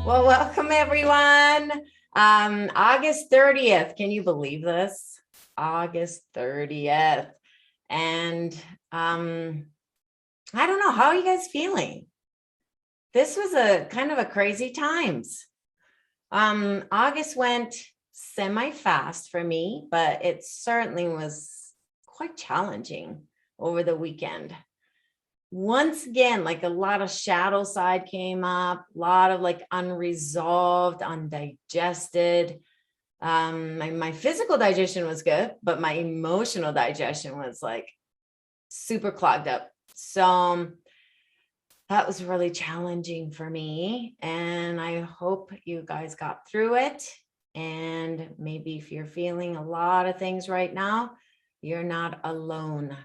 Well, welcome everyone. August 30th. Can you believe this? August 30th. And I don't know, how are you guys feeling? This was a kind of a crazy times. August went semi-fast for me, but it certainly was quite challenging over the weekend. Once again, like a lot of shadow side came up, a lot of like unresolved, undigested. My physical digestion was good, but my emotional digestion was like super clogged up. So that was really challenging for me. And I hope you guys got through it. And maybe if you're feeling a lot of things right now, you're not alone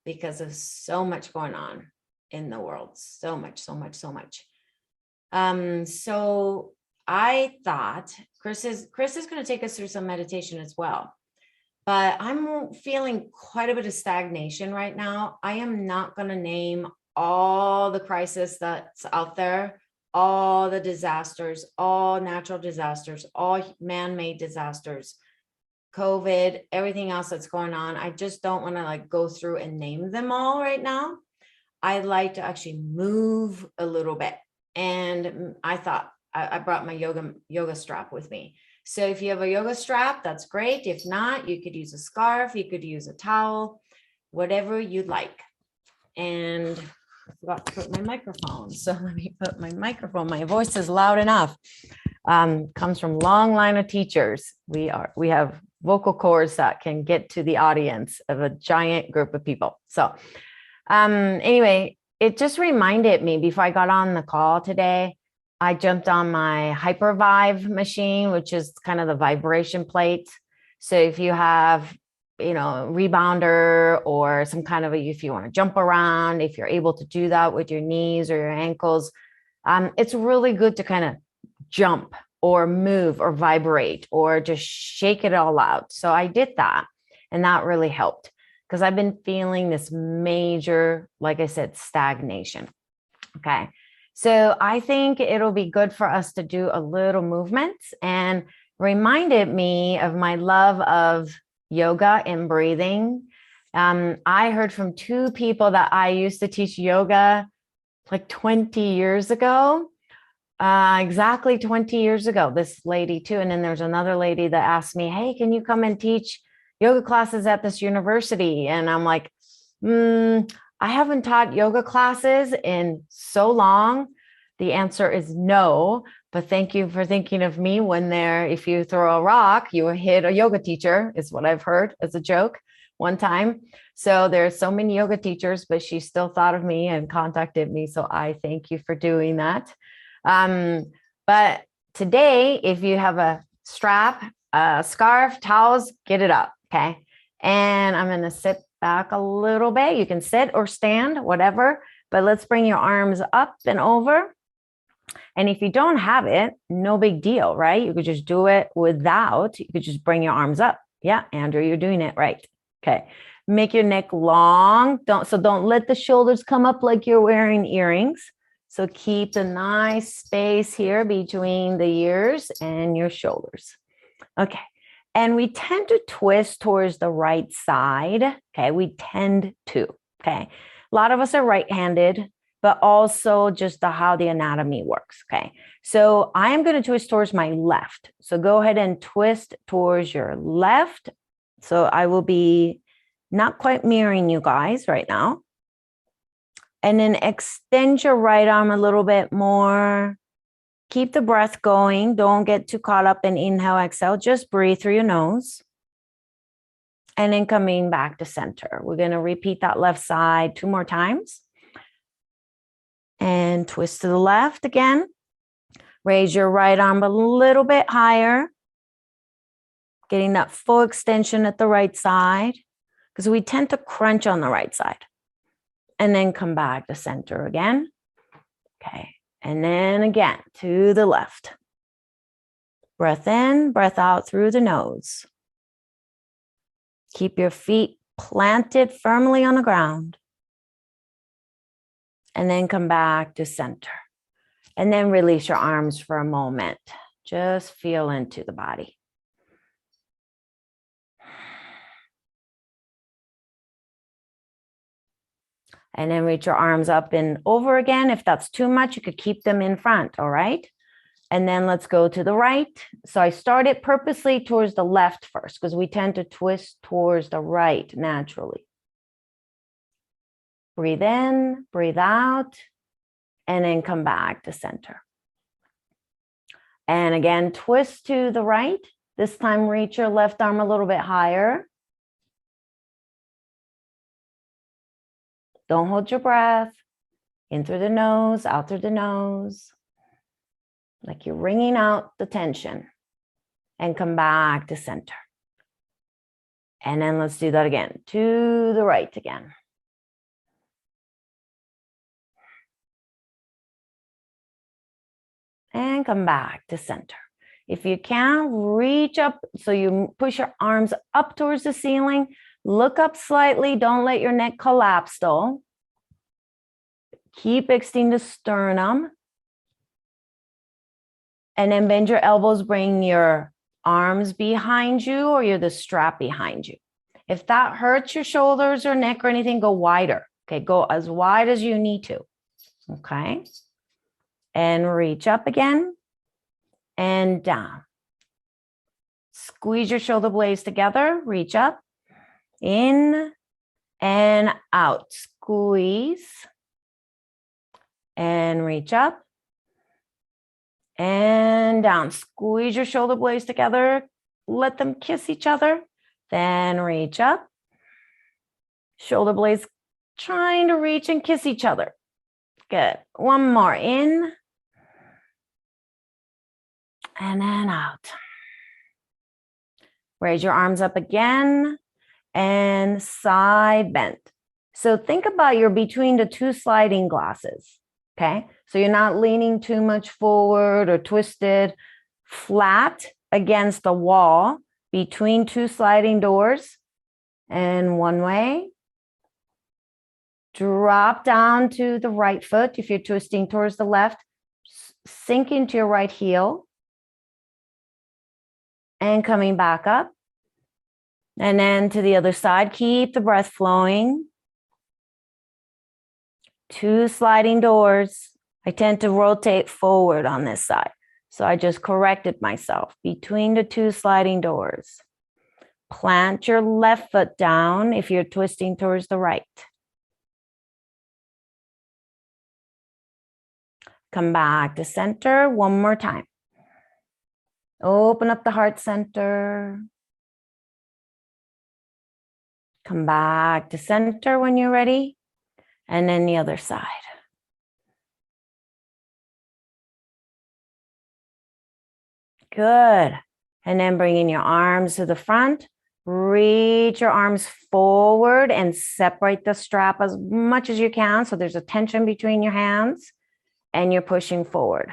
because of so much going on in the world. So much. So I thought Chris is going to take us through some meditation as well. But I'm feeling quite a bit of stagnation right now. I am not going to name all the crisis that's out there, all the disasters, all natural disasters, all man-made disasters, COVID, everything else that's going on. I just don't want to like go through and name them all right now. I like to actually move a little bit. And I thought I brought my yoga strap with me. So if you have a yoga strap, that's great. If not, you could use a scarf, you could use a towel, whatever you'd like. And I forgot to put my microphone. So let me put my microphone. My voice is loud enough. Comes from long line of teachers. We have vocal cords that can get to the audience of a giant group of people. So anyway, it just reminded me before I got on the call today, I jumped on my Hypervive machine, which is kind of the vibration plate. So if you have, rebounder or some kind of if you want to jump around, if you're able to do that with your knees or your ankles, it's really good to kind of jump or move or vibrate or just shake it all out. So I did that, and that really helped because I've been feeling this major, like I said, stagnation. Okay. So I think it'll be good for us to do a little movements, and reminded me of my love of yoga and breathing. I heard from two people that I used to teach yoga like 20 years ago. Exactly 20 years ago, this lady too. And then there's another lady that asked me, hey, can you come and teach yoga classes at this university? And I'm like, I haven't taught yoga classes in so long. The answer is no, but thank you for thinking of me when if you throw a rock, you will hit a yoga teacher, is what I've heard as a joke one time. So there's so many yoga teachers, but she still thought of me and contacted me. So I thank you for doing that. But today, if you have a strap, a scarf, towels, get it up. Okay. And I'm going to sit back a little bit. You can sit or stand, whatever, but let's bring your arms up and over. And if you don't have it, no big deal, right? You could just do it without, you could just bring your arms up. Yeah, Andrew, you're doing it right. Okay. Make your neck long. Don't let the shoulders come up like you're wearing earrings. So keep a nice space here between the ears and your shoulders. Okay. And we tend to twist towards the right side. Okay. We tend to. Okay. A lot of us are right-handed, but also just how the anatomy works. Okay. So I am going to twist towards my left. So go ahead and twist towards your left. So I will be not quite mirroring you guys right now. And then extend your right arm a little bit more. Keep the breath going. Don't get too caught up in inhale, exhale. Just breathe through your nose. And then coming back to center. We're going to repeat that left side 2 more times. And twist to the left again. Raise your right arm a little bit higher. Getting that full extension at the right side, because we tend to crunch on the right side. And then come back to center again. Okay. And then again to the left. Breath in, breath out through the nose. Keep your feet planted firmly on the ground. And then come back to center. And then release your arms for a moment. Just feel into the body. And then reach your arms up and over again. If that's too much, you could keep them in front, all right? And then let's go to the right. So I started purposely towards the left first because we tend to twist towards the right naturally. Breathe in, breathe out, and then come back to center. And again, twist to the right. This time, reach your left arm a little bit higher. Don't hold your breath. In through the nose, out through the nose. Like you're wringing out the tension. And come back to center. And then let's do that again. To the right again. And come back to center. If you can, reach up. So you push your arms up towards the ceiling. Look up slightly. Don't let your neck collapse though. Keep extending the sternum. And then bend your elbows. Bring your arms behind you or you're the strap behind you. If that hurts your shoulders or neck or anything, go wider. Okay, go as wide as you need to. Okay. And reach up again and down. Squeeze your shoulder blades together. Reach up, in and out. Squeeze and reach up and down. Squeeze your shoulder blades together. Let them kiss each other. Then reach up. Shoulder blades trying to reach and kiss each other. Good. One more. In and then out. Raise your arms up again and side bend. So think about you're between the two sliding glasses. Okay. So you're not leaning too much forward or twisted, flat against the wall between two sliding doors. And one way. Drop down to the right foot. If you're twisting towards the left, sink into your right heel. And coming back up. And then to the other side, keep the breath flowing. Two sliding doors. I tend to rotate forward on this side. So I just corrected myself between the two sliding doors. Plant your left foot down if you're twisting towards the right. Come back to center one more time. Open up the heart center. Come back to center when you're ready. And then the other side. Good. And then bringing your arms to the front. Reach your arms forward and separate the strap as much as you can. So there's a tension between your hands and you're pushing forward.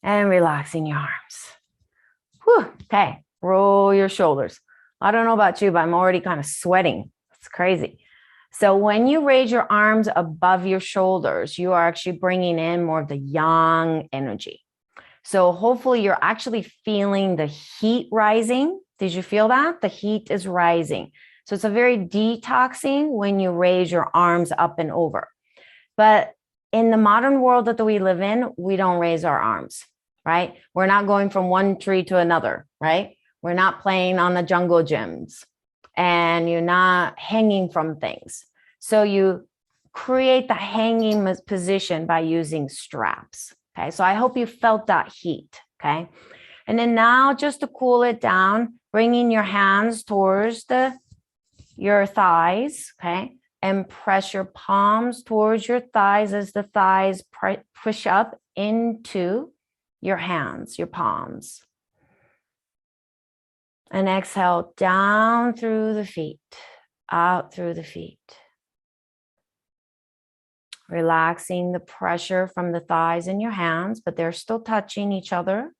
And relaxing your arms. Whew. Okay, roll your shoulders. I don't know about you, but I'm already kind of sweating. It's crazy. So when you raise your arms above your shoulders, you are actually bringing in more of the yang energy. So hopefully you're actually feeling the heat rising. Did you feel that? The heat is rising. So it's a very detoxing when you raise your arms up and over. But in the modern world that we live in, we don't raise our arms. Right? We're not going from one tree to another, right? We're not playing on the jungle gyms and you're not hanging from things. So you create the hanging position by using straps. Okay. So I hope you felt that heat. Okay. And then now just to cool it down, bringing your hands towards your thighs. Okay. And press your palms towards your thighs as the thighs push up into your hands, your palms. And exhale down through the feet, out through the feet. Relaxing the pressure from the thighs in your hands, but they're still touching each other.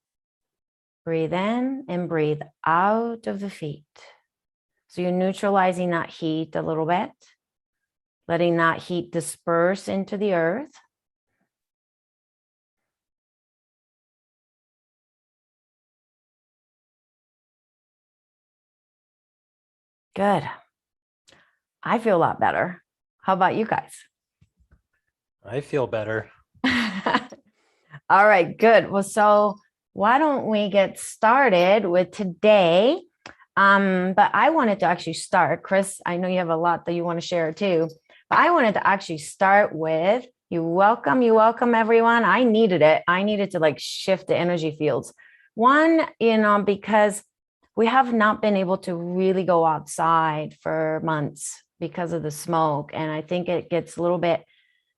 Breathe in and breathe out of the feet. So you're neutralizing that heat a little bit. letting that heat disperse into the earth. Good. I feel a lot better. How about you guys? I feel better. All right, good. Well, so why don't we get started with today? But I wanted to actually start, Chris, I know you have a lot that you want to share too, but I wanted to actually start with you welcome everyone. I needed it. I needed to like shift the energy fields. One, because we have not been able to really go outside for months because of the smoke. And I think it gets a little bit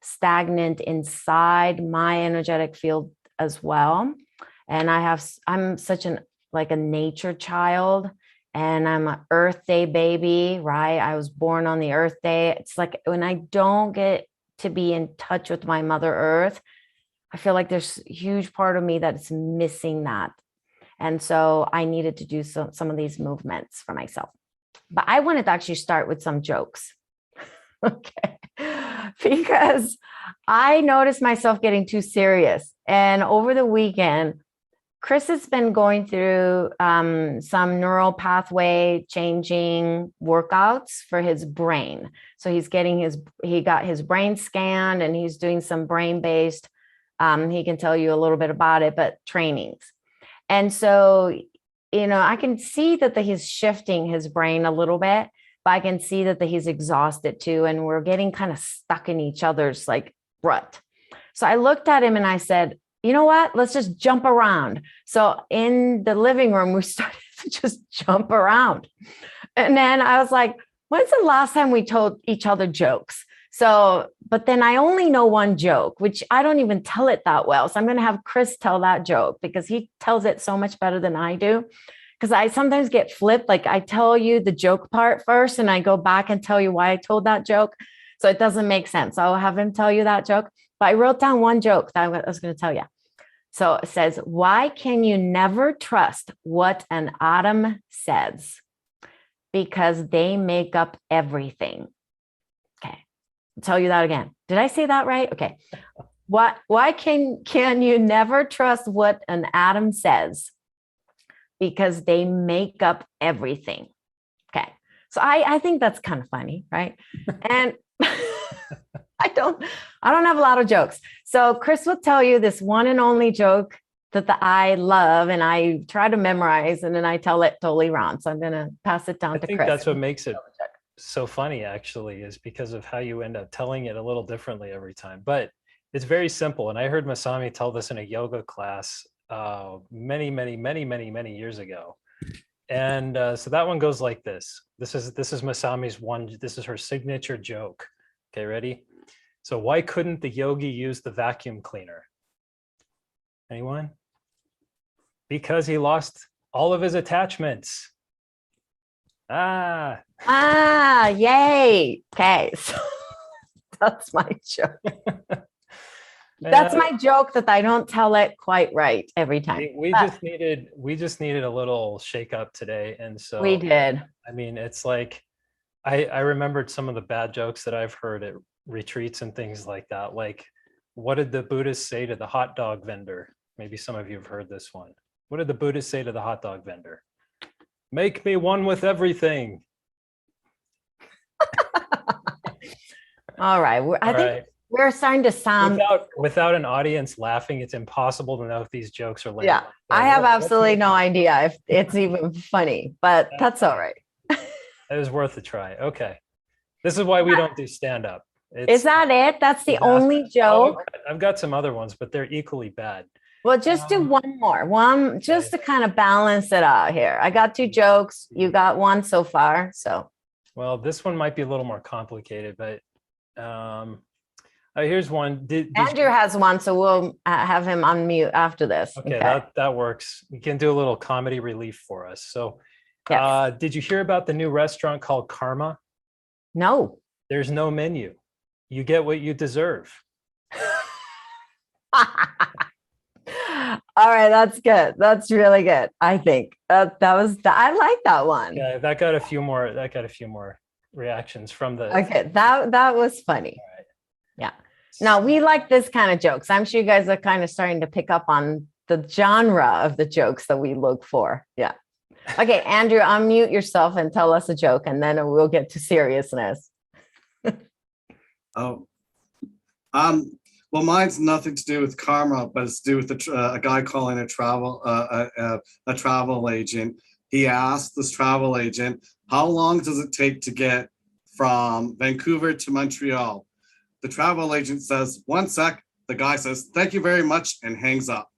stagnant inside my energetic field as well. And I'm such like a nature child, and I'm an Earth Day baby, right? I was born on the Earth Day. It's like when I don't get to be in touch with my Mother Earth, I feel like there's a huge part of me that's missing that. And so I needed to do some of these movements for myself. But I wanted to actually start with some jokes. Okay. Because I noticed myself getting too serious. And over the weekend, Chris has been going through some neural pathway changing workouts for his brain. So he got his brain scanned, and he's doing some brain-based, he can tell you a little bit about it, but trainings. And so, I can see that he's shifting his brain a little bit, but I can see that he's exhausted too. And we're getting kind of stuck in each other's like rut. So I looked at him and I said, you know what? Let's just jump around. So in the living room, we started to just jump around. And then I was like, when's the last time we told each other jokes? So, but then I only know one joke, which I don't even tell it that well. So I'm going to have Chris tell that joke because he tells it so much better than I do. Because I sometimes get flipped. Like I tell you the joke part first, and I go back and tell you why I told that joke. So it doesn't make sense. I'll have him tell you that joke. But I wrote down one joke that I was going to tell you. So it says, why can you never trust what an atom says? Because they make up everything. Okay. I'll tell you that again. Did I say that right? Okay. Why can you never trust what an atom says? Because they make up everything. Okay. So I think that's kind of funny, right? And I don't have a lot of jokes. So Chris will tell you this one and only joke that I love, and I try to memorize, and then I tell it totally wrong. So I'm going to pass it down to Chris. I think that's what makes it so funny, actually, is because of how you end up telling it a little differently every time. But it's very simple. And I heard Masami tell this in a yoga class many years ago. And so that one goes like this. This is Masami's one. This is her signature joke. Okay, ready? So why couldn't the yogi use the vacuum cleaner? Anyone? Because he lost all of his attachments. Yay. Okay. So that's my joke. That's my joke that I don't tell it quite right every time. We just needed a little shake up today. And so we did. I mean, it's like, I remembered some of the bad jokes that I've heard at retreats and things like that. Like, what did the Buddhists say to the hot dog vendor? Maybe some of you have heard this one. What did the Buddhists say to the hot dog vendor? Make me one with everything. All right. I think we're starting to sound without an audience laughing. It's impossible to know if these jokes are landing. Yeah, I have absolutely no idea if it's even funny, but that's all right. It was worth a try. Okay, this is why we don't do stand up. Is that it? That's the only joke? I've got some other ones, but they're equally bad. Well, just do one more, just to kind of balance it out here. I got 2 jokes. You got 1 so far. So, well, this one might be a little more complicated, but here's one. Andrew has one, so we'll have him unmute after this. Okay. That works. We can do a little comedy relief for us. So, yes. Did you hear about the new restaurant called Karma? No. There's no menu. You get what you deserve. All right, that's good. That's really good. I think I like that one. Yeah, that got a few more. reactions from the. Okay, that was funny. All right. Yeah. Now we like this kind of jokes. I'm sure you guys are kind of starting to pick up on the genre of the jokes that we look for. Yeah. Okay, Andrew, unmute yourself and tell us a joke, and then we'll get to seriousness. Oh, well, mine's nothing to do with karma, but it's to do with a guy calling a travel agent. He asked this travel agent, "How long does it take to get from Vancouver to Montreal?" The travel agent says, "1 sec." The guy says, "Thank you very much," and hangs up.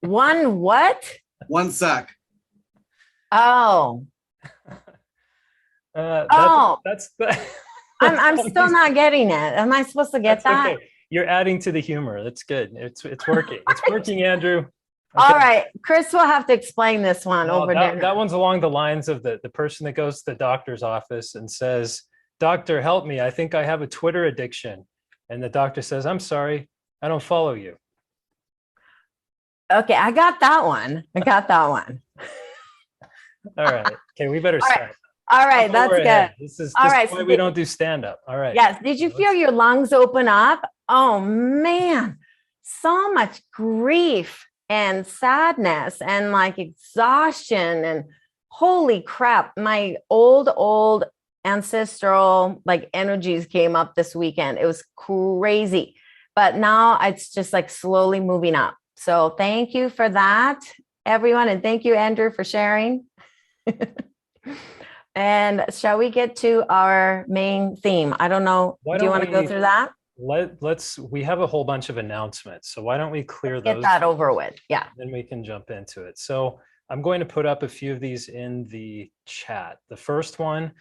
One what? 1 sec. Oh, That's I'm still not getting it. Am I supposed to get that? Okay. You're adding to the humor. That's good. It's working. It's working, Andrew. Okay. All right, Chris will have to explain this one over dinner. That one's along the lines of the person that goes to the doctor's office and says, "Doctor, help me. I think I have a Twitter addiction." And the doctor says, "I'm sorry, I don't follow you." Okay, I got that one. All right. Okay, we better start. All right, that's good. This is All right, why we don't do stand-up. All right. Yes. Did you feel your lungs open up? Oh man, so much grief and sadness and like exhaustion and holy crap. My old ancestral like energies came up this weekend. It was crazy, but now it's just like slowly moving up. So thank you for that, everyone. And thank you, Andrew, for sharing. And shall we get to our main theme? I don't know. Do you want to go through that? We have a whole bunch of announcements. So why don't we clear those? Get that over with. Yeah. Then we can jump into it. So I'm going to put up a few of these in the chat. The first one,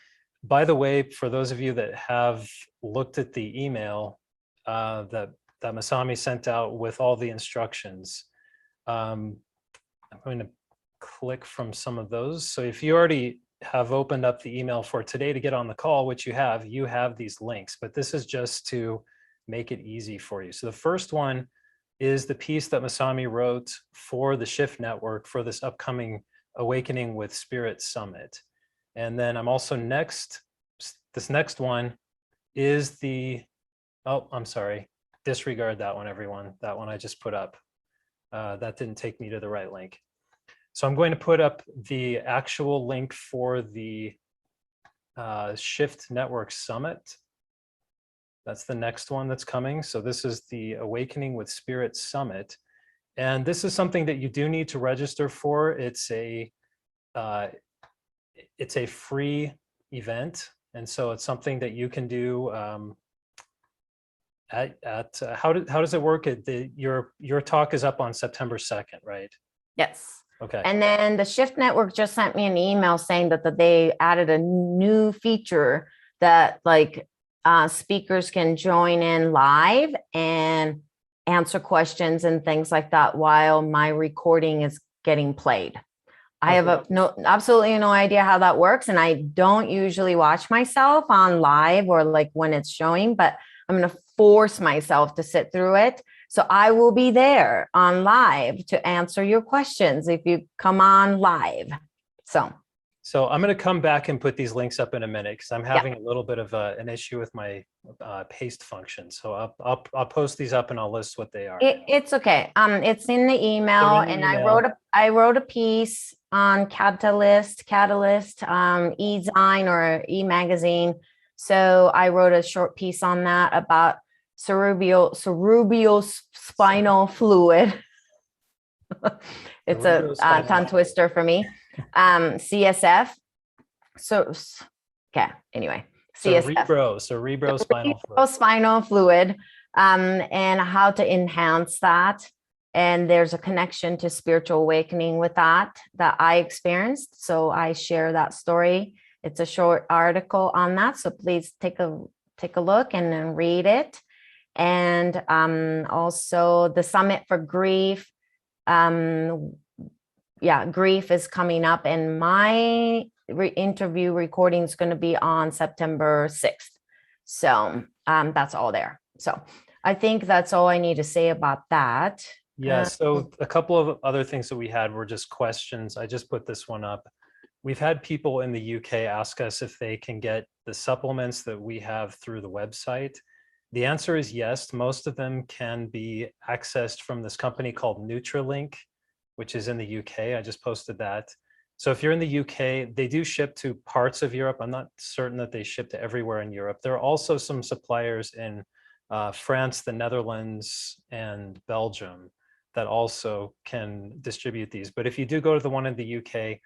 by the way, for those of you that have looked at the email that Masami sent out with all the instructions, I'm going to click from some of those. So if you already have opened up the email for today to get on the call, which you have these links, but this is just to make it easy for you. So the first one is the piece that Masami wrote for the Shift Network for this upcoming Awakening with Spirit Summit. And then I'm also this next one is I'm sorry, disregard that one, everyone. That one I just put up. That didn't take me to the right link. So I'm going to put up the actual link for the Shift Network Summit. That's the next one that's coming. So this is the Awakening with Spirit Summit. And this is something that you do need to register for. It's a free event. And so it's something that you can do how does it work? Your talk is up on September 2nd, right? Yes. Okay. And then the Shift Network just sent me an email saying that they added a new feature that like speakers can join in live and answer questions and things like that while my recording is getting played. I have absolutely no idea how that works. And I don't usually watch myself on live or like when it's showing, but I'm going to force myself to sit through it. So I will be there on live to answer your questions if you come on live. So I'm going to come back and put these links up in a minute because I'm having a little bit of an issue with my paste function. So I'll post these up and I'll list what they are. It's okay. It's in the email, and I wrote a piece on Catalyst, e-Zine or e-magazine. So I wrote a short piece on that about cerebral spinal fluid. It's a tongue twister for me. CSF. So okay. Anyway, CSF. Cerebral spinal fluid. And how to enhance that. And there's a connection to spiritual awakening with that I experienced. So I share that story. It's a short article on that. So please take a look and then read it. And also the Summit for Grief. Grief is coming up, and my interview recording is going to be on September 6th. So that's all there. So I think that's all I need to say about that. Yeah. So a couple of other things that we had were just questions. I just put this one up. we've had people in the UK ask us if they can get the supplements that we have through the website. The answer is yes. Most of them can be accessed from this company called Nutralink, which is in the UK. I just posted that. So if you're in the UK, they do ship to parts of Europe. I'm not certain that they ship to everywhere in Europe. There are also some suppliers in France, the Netherlands, and Belgium that also can distribute these. But if you do go to the one in the UK,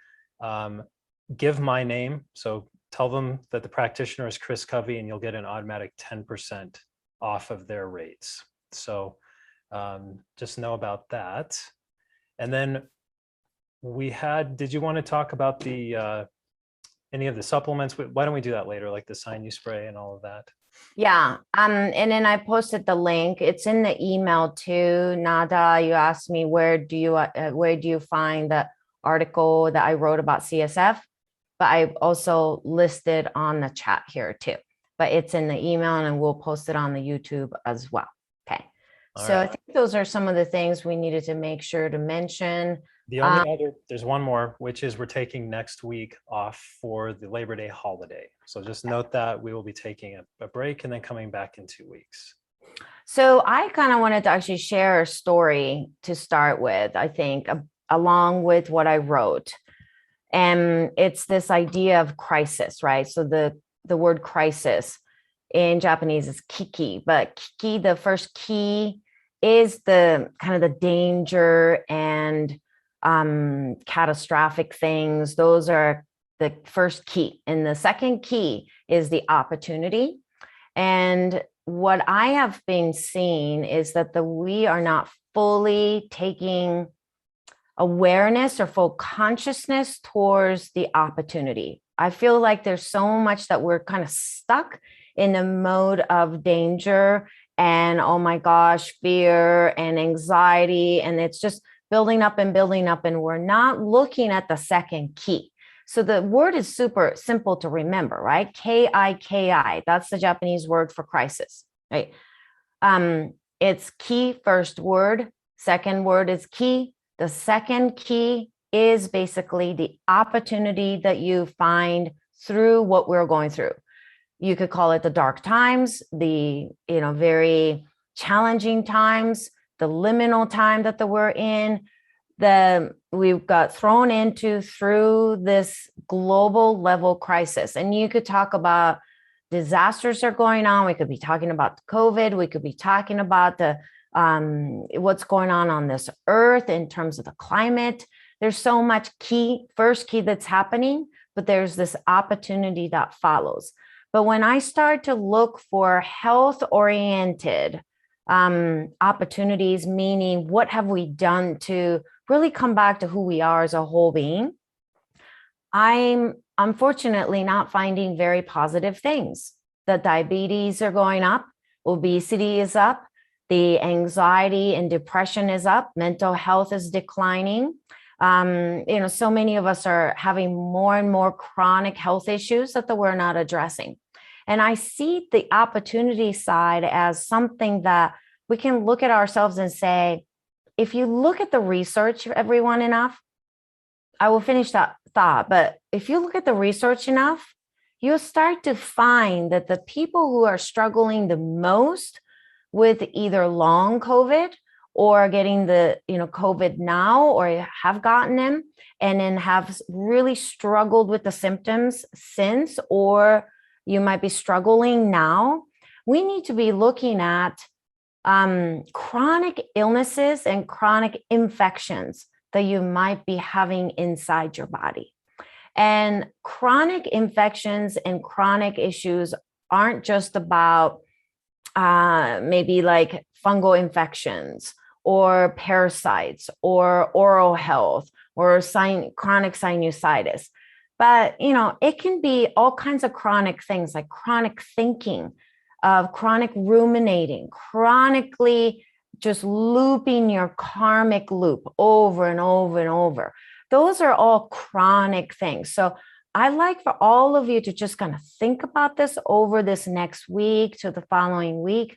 give my name. So tell them that the practitioner is Chris Covey, and you'll get an automatic 10% off of their rates. So just know about that. And then did you want to talk about the any of the supplements? Why don't we do that later, like the Sinew spray and all of that? Yeah. And then I posted the link. It's in the email too. Nada, you asked me where do you find the article that I wrote about CSF? But I also listed on the chat here too. But it's in the email, and we'll post it on the YouTube as well. Okay. So I think those are some of the things we needed to make sure to mention. The only there's one more, which is we're taking next week off for the Labor Day holiday. So just note that we will be taking a break and then coming back in 2 weeks. So I kind of wanted to actually share a story to start with, I think, along with what I wrote. And it's this idea of crisis, right? So the word crisis in Japanese is kiki, but kiki, the first ki is the kind of the danger and catastrophic things. Those are the first key. And the second key is the opportunity. And what I have been seeing is that we are not fully taking awareness or full consciousness towards the opportunity. I feel like there's so much that we're kind of stuck in a mode of danger and, oh my gosh, fear and anxiety. And it's just building up, and we're not looking at the second key. So the word is super simple to remember, right? K-I-K-I. That's the Japanese word for crisis, right? It's key, first word. Second word is key. The second key is basically the opportunity that you find through what we're going through. You could call it the dark times, the very challenging times, the liminal time that we're in, we've got thrown into through this global level crisis. And you could talk about disasters are going on. We could be talking about COVID. We could be talking about what's going on this earth in terms of the climate. There's so much first key that's happening, but there's this opportunity that follows. But when I start to look for health-oriented opportunities, meaning what have we done to really come back to who we are as a whole being, I'm unfortunately not finding very positive things. The diabetes are going up, obesity is up, the anxiety and depression is up, mental health is declining. So many of us are having more and more chronic health issues that we're not addressing. And I see the opportunity side as something that we can look at ourselves and say, if you look at the research, everyone, enough, I will finish that thought, but if you look at the research enough, you'll start to find that the people who are struggling the most with either long COVID or getting the COVID now, or have gotten them and then have really struggled with the symptoms since, or you might be struggling now, we need to be looking at chronic illnesses and chronic infections that you might be having inside your body. And chronic infections and chronic issues aren't just about maybe like fungal infections or parasites or oral health or chronic sinusitis. But, it can be all kinds of chronic things like chronic thinking, chronic ruminating, chronically just looping your karmic loop over and over and over. Those are all chronic things. So I like for all of you to just kind of think about this over this next week to the following week.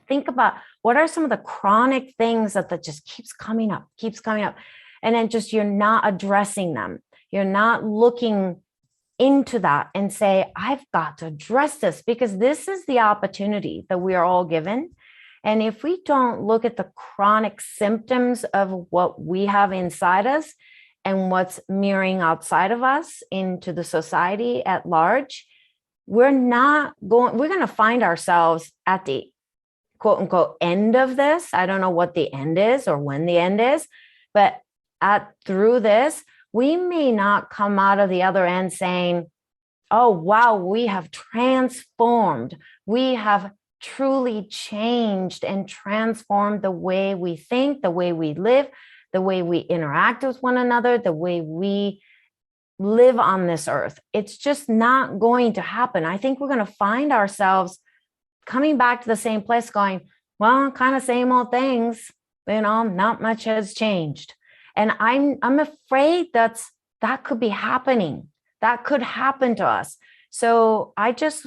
Think about what are some of the chronic things that just keeps coming up. And then just you're not addressing them. You're not looking into that and say, I've got to address this, because this is the opportunity that we are all given. And if we don't look at the chronic symptoms of what we have inside us and what's mirroring outside of us into the society at large, we're going to find ourselves at the quote unquote end of this. I don't know what the end is or when the end is, but through this, we may not come out of the other end saying, oh, wow, we have transformed. We have truly changed and transformed the way we think, the way we live, the way we interact with one another, the way we live on this earth. It's just not going to happen. I think we're going to find ourselves coming back to the same place going, well, kind of same old things, not much has changed. And I'm afraid that could be happening. That could happen to us. So I just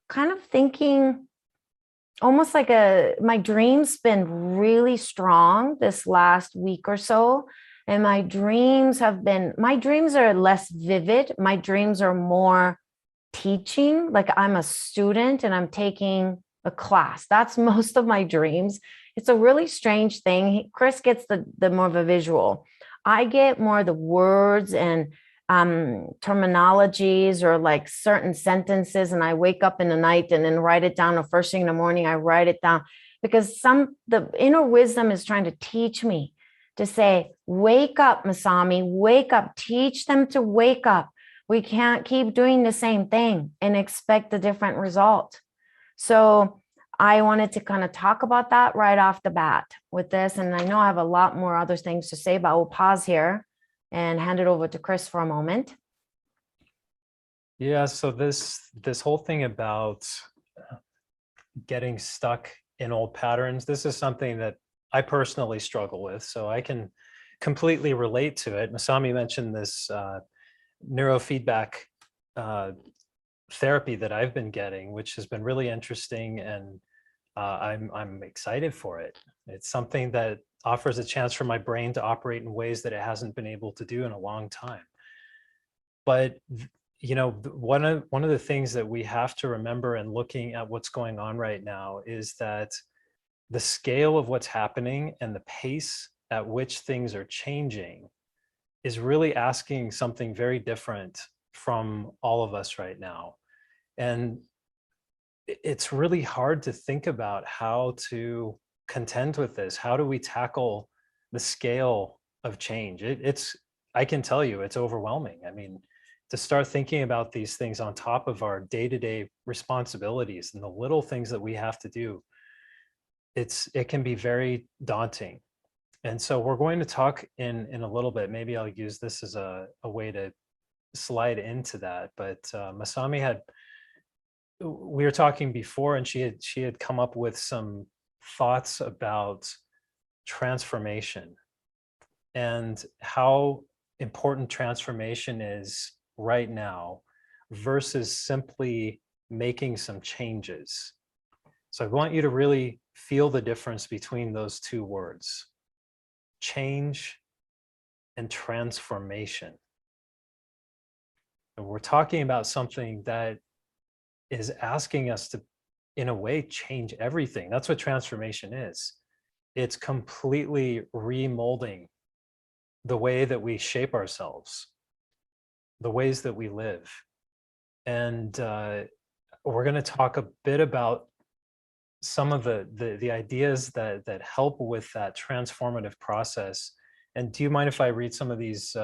kind of thinking almost like my dream's been really strong this last week or so. And my dreams are less vivid. My dreams are more teaching, like I'm a student and I'm taking a class. That's most of my dreams. It's a really strange thing. Chris gets the more of a visual. I get more of the words and terminologies or like certain sentences, and I wake up in the night and then write it down, or first thing in the morning I write it down, because the inner wisdom is trying to teach me to say, wake up, Masami, wake up, teach them to wake up. We can't keep doing the same thing and expect a different result. So I wanted to kind of talk about that right off the bat with this. And I know I have a lot more other things to say, but we'll pause here and hand it over to Chris for a moment. Yeah, so this whole thing about getting stuck in old patterns, this is something that I personally struggle with, so I can completely relate to it. Masami mentioned this neurofeedback therapy that I've been getting, which has been really interesting, and I'm excited for it. It's something that offers a chance for my brain to operate in ways that it hasn't been able to do in a long time. But one of the things that we have to remember in looking at what's going on right now is that the scale of what's happening and the pace at which things are changing is really asking something very different from all of us right now. And it's really hard to think about how to contend with this. How do we tackle the scale of change? I can tell you, it's overwhelming. I mean, to start thinking about these things on top of our day-to-day responsibilities and the little things that we have to do, it can be very daunting. And so we're going to talk in a little bit. Maybe I'll use this as a way to slide into that. But Masami we were talking before, and she had come up with some thoughts about transformation and how important transformation is right now versus simply making some changes. So I want you to really feel the difference between those two words, change and transformation. And we're talking about something that is asking us to, in a way, change everything. That's what transformation is. It's completely remolding the way that we shape ourselves, the ways that we live. And we're going to talk a bit about some of the ideas that help with that transformative process. And do you mind if I read some of these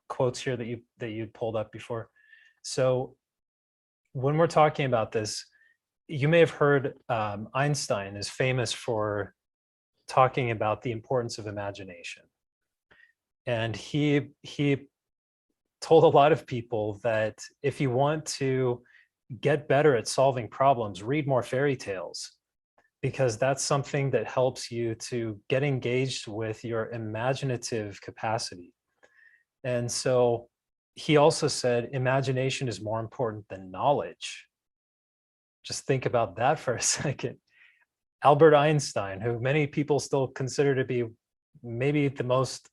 quotes here that you'd pulled up before? So when we're talking about this, you may have heard Einstein is famous for talking about the importance of imagination. And he told a lot of people that if you want to get better at solving problems, read more fairy tales, because that's something that helps you to get engaged with your imaginative capacity. And so he also said, imagination is more important than knowledge. Just think about that for a second. Albert Einstein, who many people still consider to be maybe the most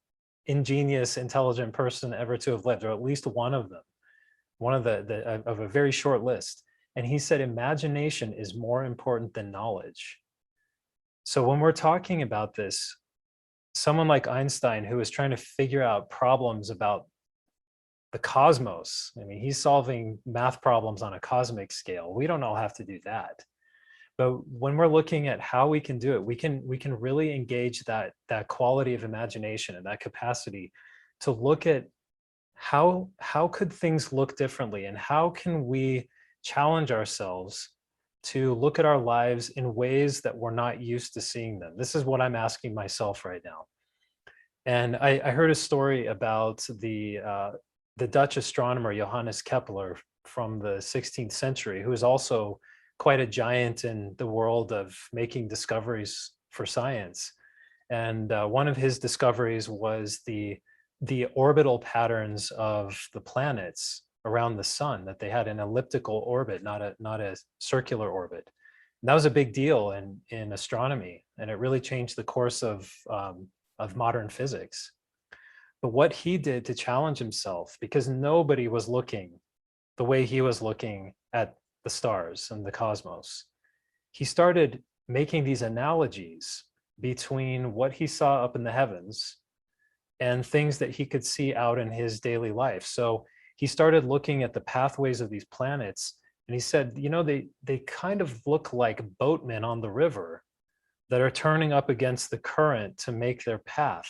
ingenious, intelligent person ever to have lived, or at least one of them, one of of a very short list. And he said, imagination is more important than knowledge. So when we're talking about this, someone like Einstein, who is trying to figure out problems about the cosmos, I mean, he's solving math problems on a cosmic scale. We don't all have to do that. But when we're looking at how we can do it, we can really engage that quality of imagination and that capacity to look at how could things look differently, and how can we challenge ourselves to look at our lives in ways that we're not used to seeing them. This is what I'm asking myself right now. And I heard a story about the Dutch astronomer Johannes Kepler from the 16th century, who is also quite a giant in the world of making discoveries for science. And one of his discoveries was the orbital patterns of the planets around the sun, that they had an elliptical orbit, not a circular orbit. And that was a big deal in astronomy, and it really changed the course of modern physics. But what he did to challenge himself, because nobody was looking the way he was looking at the stars and the cosmos, he started making these analogies between what he saw up in the heavens and things that he could see out in his daily life. So he started looking at the pathways of these planets, and he said, you know, they kind of look like boatmen on the river that are turning up against the current to make their path.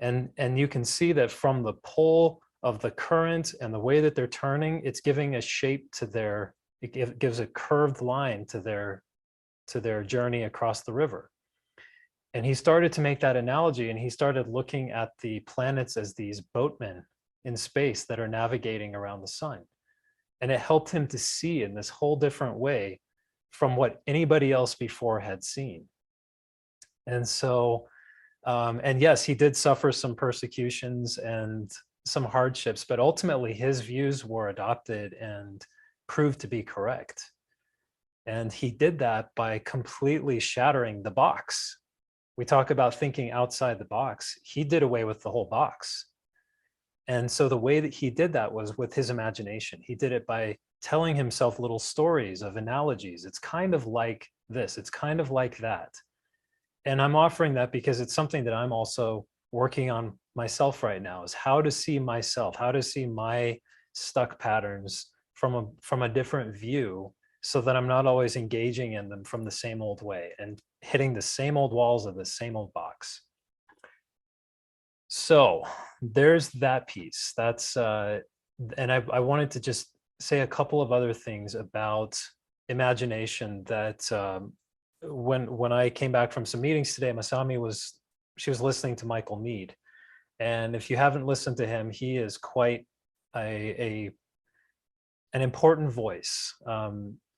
And you can see that from the pull of the current and the way that they're turning, it's giving a shape to it gives a curved line to their journey across the river. And he started to make that analogy, and he started looking at the planets as these boatmen in space that are navigating around the sun. And it helped him to see in this whole different way from what anybody else before had seen. And so, and yes, he did suffer some persecutions and some hardships, but ultimately his views were adopted and proved to be correct. And he did that by completely shattering the box. We talk about thinking outside the box. He did away with the whole box. And so the way that he did that was with his imagination. He did it by telling himself little stories of analogies. It's kind of like this, it's kind of like that. And I'm offering that because it's something that I'm also working on myself right now, is how to see myself, how to see my stuck patterns from a different view, so that I'm not always engaging in them from the same old way and hitting the same old walls of the same old box. So there's that piece. That's and I wanted to just say a couple of other things about imagination that when I came back from some meetings today, Masami was listening to Michael Mead. And if you haven't listened to him, he is quite an important voice.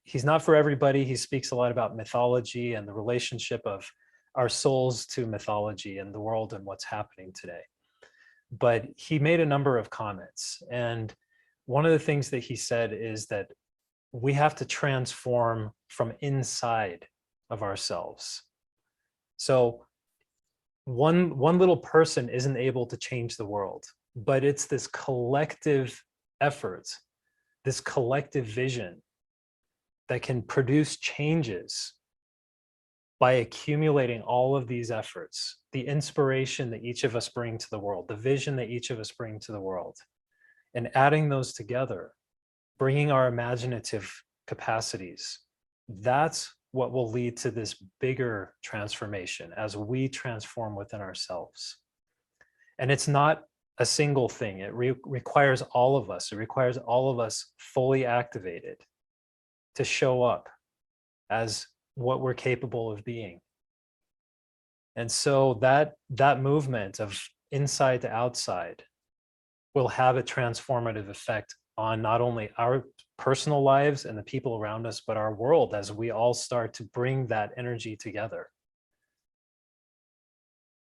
He's not for everybody. He speaks a lot about mythology and the relationship of our souls to mythology and the world and what's happening today. But he made a number of comments. And one of the things that he said is that we have to transform from inside of ourselves. So one little person isn't able to change the world, but it's this collective effort, this collective vision that can produce changes by accumulating all of these efforts, the inspiration that each of us bring to the world, the vision that each of us bring to the world, and adding those together, bringing our imaginative capacities. That's what will lead to this bigger transformation as we transform within ourselves. And it's not a single thing. It requires all of us. It requires all of us fully activated to show up as what we're capable of being. And so that movement of inside to outside will have a transformative effect on not only our personal lives and the people around us, but our world, as we all start to bring that energy together.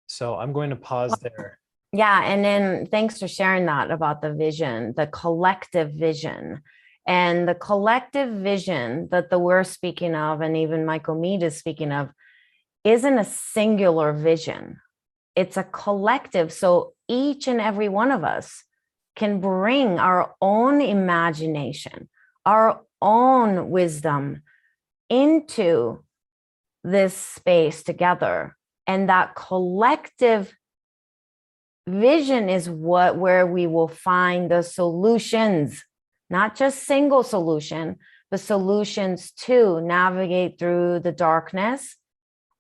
So I'm going to pause there. Yeah. And then thanks for sharing that about the vision, the collective vision. And the collective vision that we're speaking of, and even Michael Mead is speaking of, isn't a singular vision. it's a collective. So each and every one of us can bring our own imagination, our own wisdom into this space together. And that collective vision is where we will find the solutions, not just single solution, but solutions to navigate through the darkness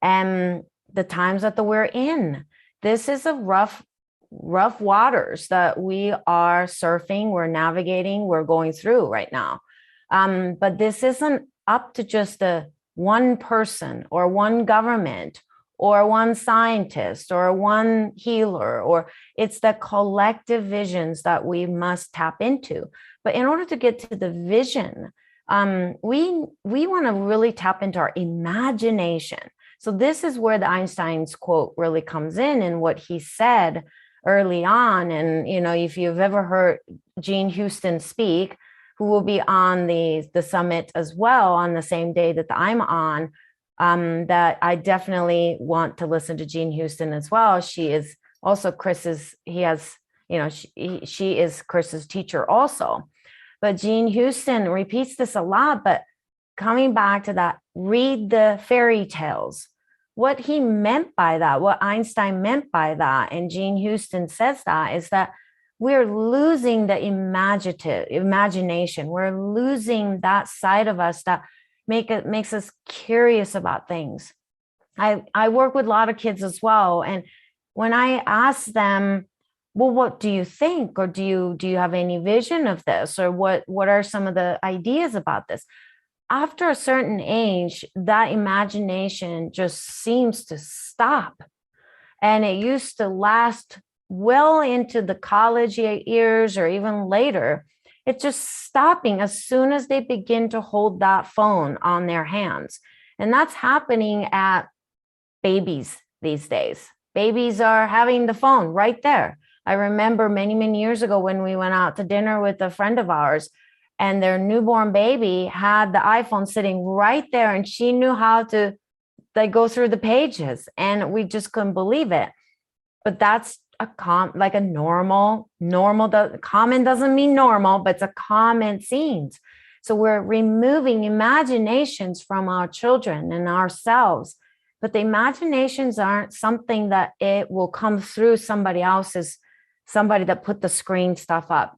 and the times that we're in. This is a rough waters that we are surfing, we're navigating, we're going through right now. But this isn't up to just one person or one government or one scientist or one healer, or it's the collective visions that we must tap into. But in order to get to the vision, we want to really tap into our imagination. So this is where the Einstein's quote really comes in, and what he said early on. And, you know, if you've ever heard Jean Houston speak, who will be on the summit as well on the same day that I'm on, that I definitely want to listen to Jean Houston as well. She is also Chris's, she is Chris's teacher also. But Jean Houston repeats this a lot, but coming back to that, read the fairy tales. What he meant by that, what Einstein meant by that, and Jean Houston says that, is that we're losing the imagination. We're losing that side of us that makes us curious about things. I work with a lot of kids as well. And when I ask them, well, what do you think? Or do you have any vision of this? Or what are some of the ideas about this? After a certain age, that imagination just seems to stop. And it used to last well into the college years or even later. It's just stopping as soon as they begin to hold that phone on their hands. And that's happening at babies these days. Babies are having the phone right there. I remember many, many years ago when we went out to dinner with a friend of ours, and their newborn baby had the iPhone sitting right there, and she knew how to go through the pages, and we just couldn't believe it. But that's like a normal, common doesn't mean normal, but it's a common scenes. So we're removing imaginations from our children and ourselves, but the imaginations aren't something that it will come through somebody that put the screen stuff up.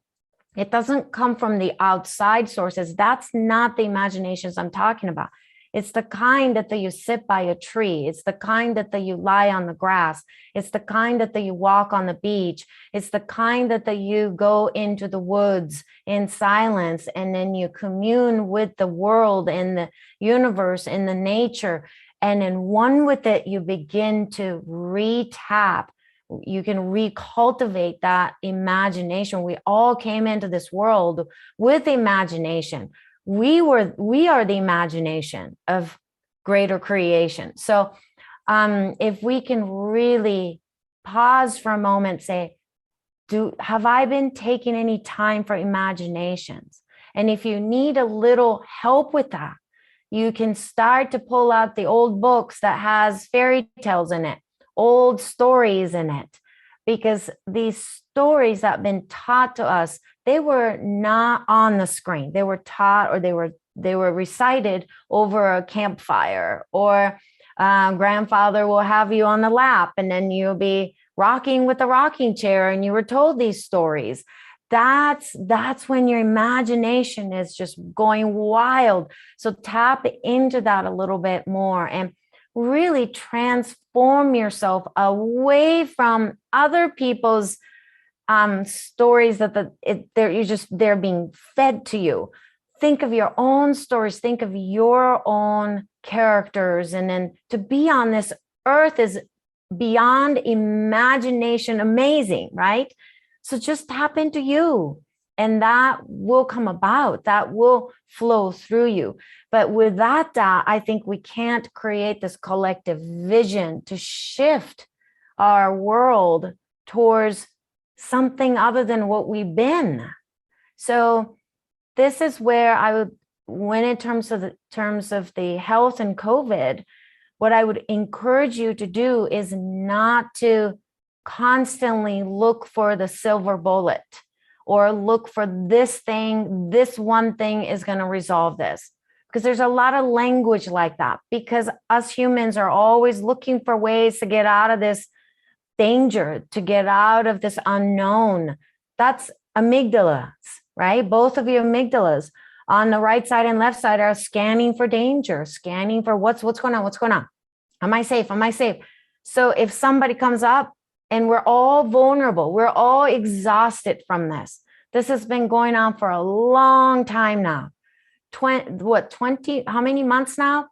It doesn't come from the outside sources. That's not the imaginations I'm talking about. It's the kind that you sit by a tree. It's the kind that you lie on the grass. It's the kind that you walk on the beach. It's the kind that you go into the woods in silence, and then you commune with the world and the universe and the nature. And in one with it, you begin to retap. You can recultivate that imagination. We all came into this world with imagination. We are the imagination of greater creation. So if we can really pause for a moment, say, have I been taking any time for imaginations? And if you need a little help with that, you can start to pull out the old books that has fairy tales in it, old stories in it, because these stories that have been taught to us, they were not on the screen. They were taught, or they were recited over a campfire, or grandfather will have you on the lap, and then you'll be rocking with a rocking chair, and you were told these stories. That's when your imagination is just going wild. So tap into that a little bit more and really transform yourself away from other people's stories that they're being fed to you. Think of your own stories, think of your own characters. And then to be on this earth is beyond imagination amazing, right? So just tap into you, and that will come about, that will flow through you. But with that, I think we can't create this collective vision to shift our world towards something other than what we've been. So this is where I would, when in terms of the health and COVID, what I would encourage you to do is not to constantly look for the silver bullet or look for this thing, this one thing is going to resolve this. Because there's a lot of language like that, because us humans are always looking for ways to get out of this danger, to get out of this unknown. That's amygdalas, right? Both of your amygdalas on the right side and left side are scanning for danger, scanning for what's going on, what's going on. Am I safe? Am I safe? So if somebody comes up and we're all vulnerable, we're all exhausted from this. This has been going on for a long time now. 20, how many months now?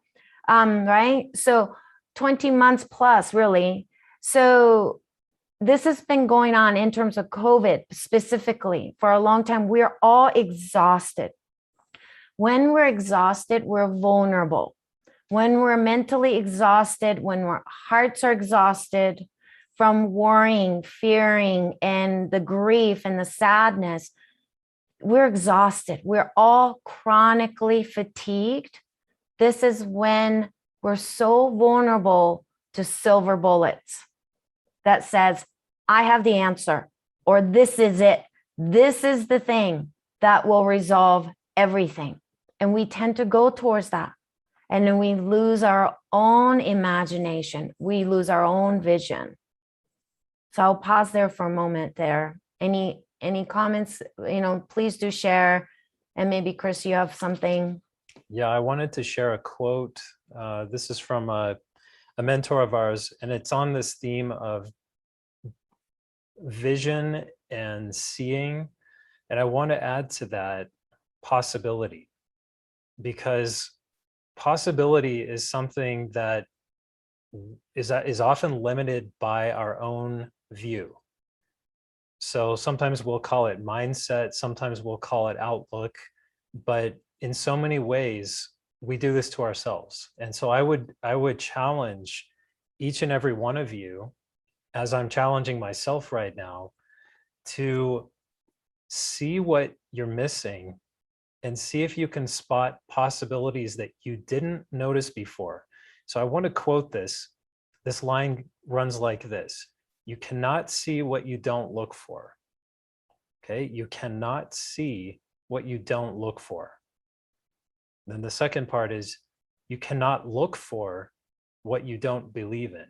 Right? So 20 months plus, really. So this has been going on in terms of COVID specifically for a long time. We're all exhausted. When we're exhausted, we're vulnerable. When we're mentally exhausted, when our hearts are exhausted from worrying, fearing, and the grief and the sadness, we're exhausted. We're all chronically fatigued. This is when we're so vulnerable to silver bullets that says, I have the answer, or this is it. This is the thing that will resolve everything. And we tend to go towards that. And then we lose our own imagination. We lose our own vision. So I'll pause there for a moment there. Any comments, please do share. And maybe Chris, you have something. Yeah, I wanted to share a quote. This is from a mentor of ours, and it's on this theme of vision and seeing. And I want to add to that possibility, because possibility is something that is often limited by our own view. So sometimes we'll call it mindset, sometimes we'll call it outlook, but in so many ways we do this to ourselves. And so I would challenge each and every one of you, as I'm challenging myself right now, to see what you're missing and see if you can spot possibilities that you didn't notice before. So I want to quote this. This line runs like this: you cannot see what you don't look for. Okay, you cannot see what you don't look for. Then the second part is, you cannot look for what you don't believe in.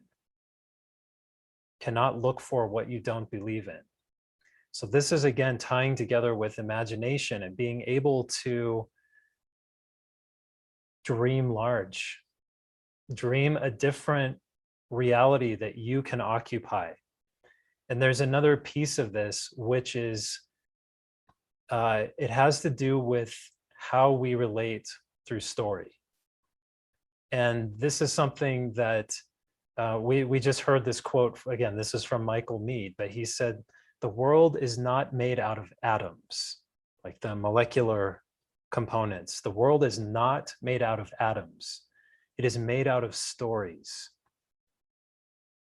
Cannot look for what you don't believe in. So this is, again, tying together with imagination and being able to dream large, dream a different reality that you can occupy. And there's another piece of this, which is, it has to do with how we relate through story. And this is something that we just heard this quote. Again, this is from Michael Meade, but he said, the world is not made out of atoms, like the molecular components. The world is not made out of atoms. It is made out of stories.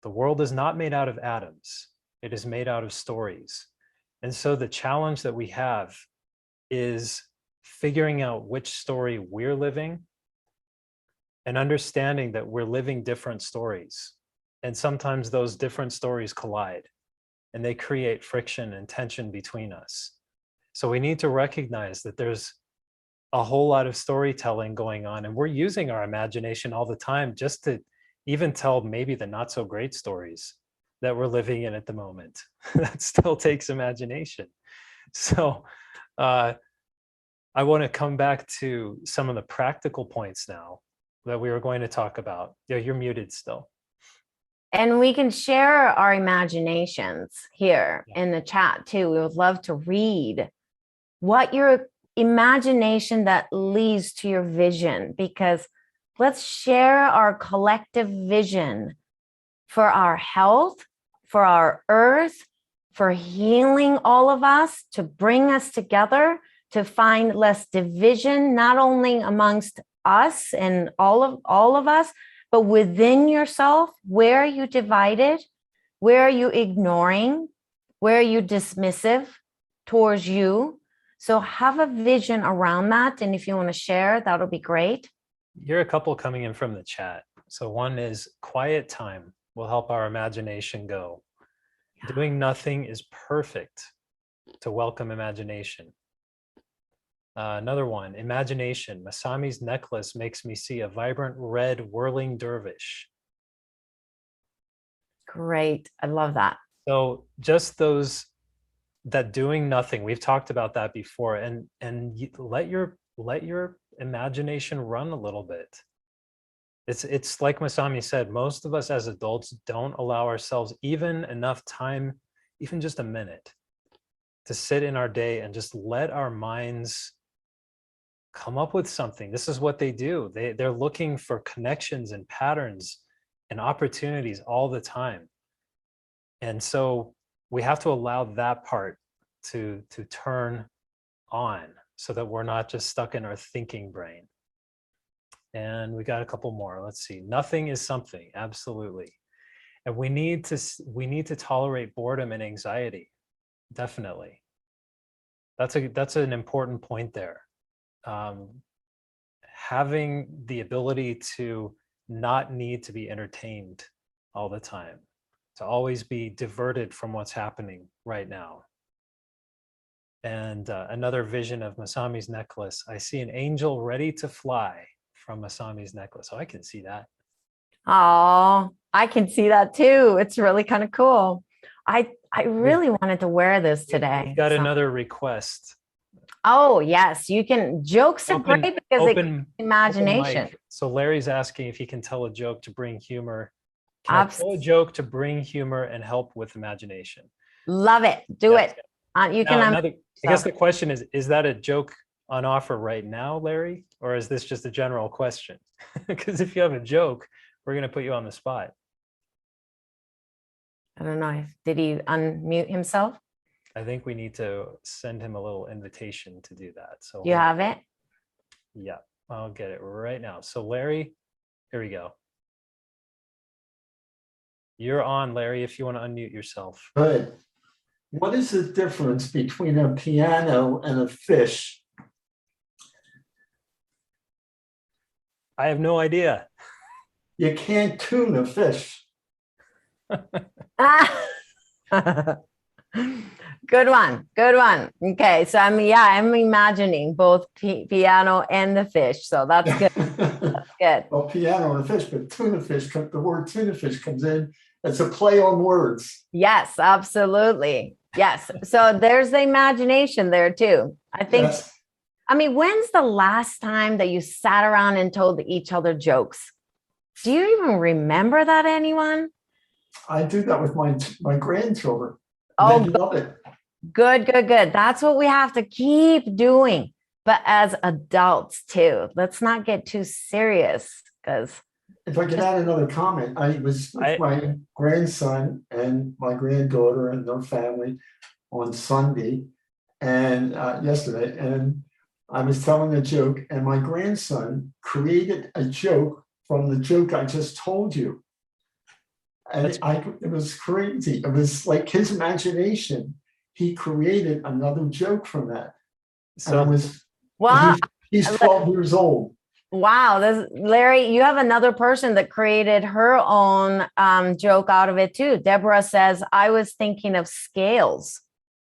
The world is not made out of atoms. It is made out of stories. And so the challenge that we have is figuring out which story we're living and understanding that we're living different stories. And sometimes those different stories collide and they create friction and tension between us. So we need to recognize that there's a whole lot of storytelling going on, and we're using our imagination all the time just to even tell maybe the not so great stories that we're living in at the moment. That still takes imagination. So I want to come back to some of the practical points now that we were going to talk about. Yeah, you're muted still. And we can share our imaginations here in the chat too. We would love to read what your imagination that leads to your vision, because let's share our collective vision for our health, for our earth, for healing all of us, to bring us together, to find less division, not only amongst us and all of us, but within yourself. Where are you divided? Where are you ignoring? Where are you dismissive towards you? So have a vision around that. And if you want to share, that'll be great. You're a couple coming in from the chat. So one is quiet time will help our imagination go. Doing nothing is perfect to welcome imagination. Another one, imagination. Masami's necklace makes me see a vibrant red whirling dervish. Great. I love that. So just those, that doing nothing, we've talked about that before, and let your imagination run a little bit. It's like Masami said, most of us as adults don't allow ourselves even enough time, even just a minute, to sit in our day and just let our minds come up with something. This is what they do. They're looking for connections and patterns and opportunities all the time. And so we have to allow that part to turn on so that we're not just stuck in our thinking brain. And we got a couple more. Let's see. Nothing is something. Absolutely. And we need to tolerate boredom and anxiety. Definitely. That's an important point there. Having the ability to not need to be entertained all the time, to always be diverted from what's happening right now. And another vision of Masami's necklace. I see an angel ready to fly from Masami's necklace. Oh, I can see that. Oh, I can see that too. It's really kind of cool. I really wanted to wear this today. We've got another request. Oh, yes. You can. Jokes are great because they create imagination. Mic. So Larry's asking if he can tell a joke to bring humor. Can I tell a joke to bring humor and help with imagination? Love it. Do it. You can. I guess the question is that a joke on offer right now, Larry? Or is this just a general question? Because if you have a joke, we're going to put you on the spot. I don't know. Did he unmute himself? I think we need to send him a little invitation to do that. So you have it? Yeah, I'll get it right now. So Larry, here we go. You're on, Larry, if you want to unmute yourself. Good. What is the difference between a piano and a fish? I have no idea. You can't tune a fish. Good one. Good one. Okay. So I'm imagining both piano and the fish. So that's good. That's good. Well, piano and a fish, but tuna fish, the word tuna fish comes in. It's a play on words. Yes, absolutely. Yes. So there's the imagination there too. I think, yes. I mean, when's the last time that you sat around and told each other jokes? Do you even remember that, anyone? I do that with my grandchildren. Oh, they love it. Good. That's what we have to keep doing. But as adults too, let's not get too serious, because if I can add another comment, I was with my grandson and my granddaughter and their family on Sunday and yesterday, and I was telling a joke, and my grandson created a joke from the joke I just told you. And it was crazy. It was like his imagination. He created another joke from that. So he's 12 years old. Wow, Larry, you have another person that created her own joke out of it too. Deborah says, I was thinking of scales.